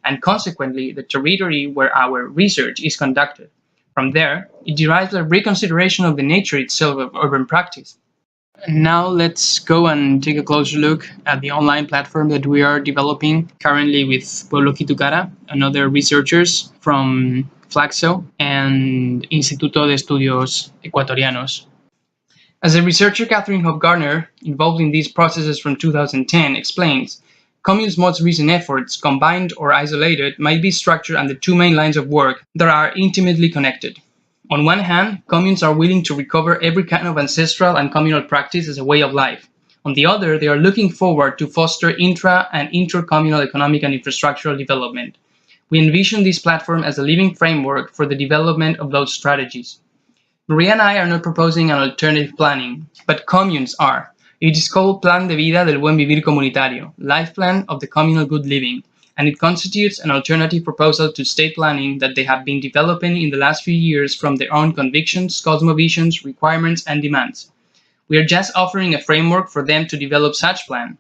and consequently the territory where our research is conducted. From there, it derives a reconsideration of the nature itself of urban practice. And now let's go and take a closer look at the online platform that we are developing currently with Pueblo Quitucara and other researchers from Flaxo and Instituto de Estudios Ecuatorianos. As the researcher Catherine Hope Gardner, involved in these processes from 2010, explains, Commune's most recent efforts, combined or isolated, might be structured under two main lines of work that are intimately connected. On one hand, communes are willing to recover every kind of ancestral and communal practice as a way of life. On the other, they are looking forward to foster intra- and intercommunal economic and infrastructural development. We envision this platform as a living framework for the development of those strategies. Maria and I are not proposing an alternative planning, but communes are. It is called Plan de Vida del Buen Vivir Comunitario, Life Plan of the Communal Good Living, and it constitutes an alternative proposal to state planning that they have been developing in the last few years from their own convictions, cosmovisions, requirements, and demands. We are just offering a framework for them to develop such plan.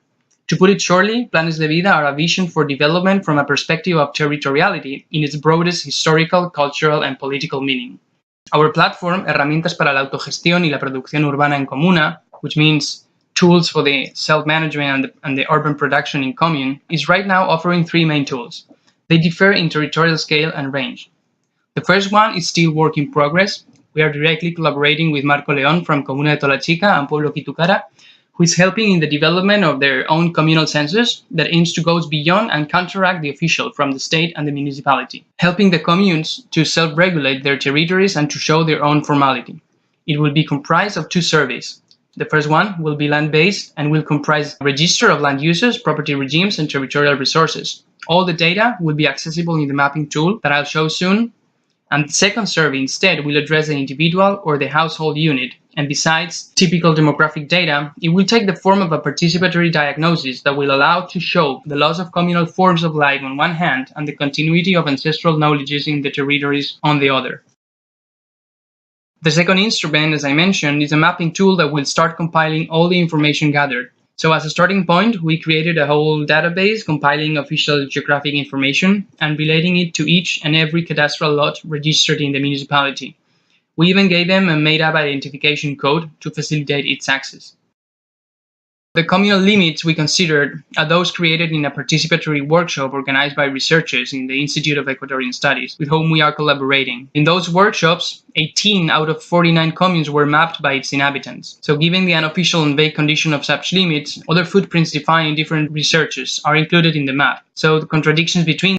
To put it shortly, Planes de Vida are a vision for development from a perspective of territoriality in its broadest historical, cultural, and political meaning. Our platform, Herramientas para la Autogestión y la Producción Urbana en Comuna, which means tools for the self-management and the urban production in commune, is right now offering three main tools. They differ in territorial scale and range. The first one is still work in progress. We are directly collaborating with Marco León from Comuna de Tolachica and Pueblo Quitucara, who is helping in the development of their own communal census that aims to go beyond and counteract the official from the state and the municipality, helping the communes to self-regulate their territories and to show their own formality. It will be comprised of two surveys. The first one will be land-based and will comprise a register of land uses, property regimes, and territorial resources. All the data will be accessible in the mapping tool that I'll show soon. And the second survey instead will address the individual or the household unit. And besides typical demographic data, it will take the form of a participatory diagnosis that will allow to show the loss of communal forms of life on one hand and the continuity of ancestral knowledges in the territories on the other. The second instrument, as I mentioned, is a mapping tool that will start compiling all the information gathered. So as a starting point, we created a whole database compiling official geographic information and relating it to each and every cadastral lot registered in the municipality. We even gave them a made-up identification code to facilitate its access. The communal limits we considered are those created in a participatory workshop organized by researchers in the Institute of Ecuadorian Studies, with whom we are collaborating. In those workshops, 18 out of 49 communes were mapped by its inhabitants. So given the unofficial and vague condition of such limits, other footprints defined in different researches are included in the map. So the contradictions between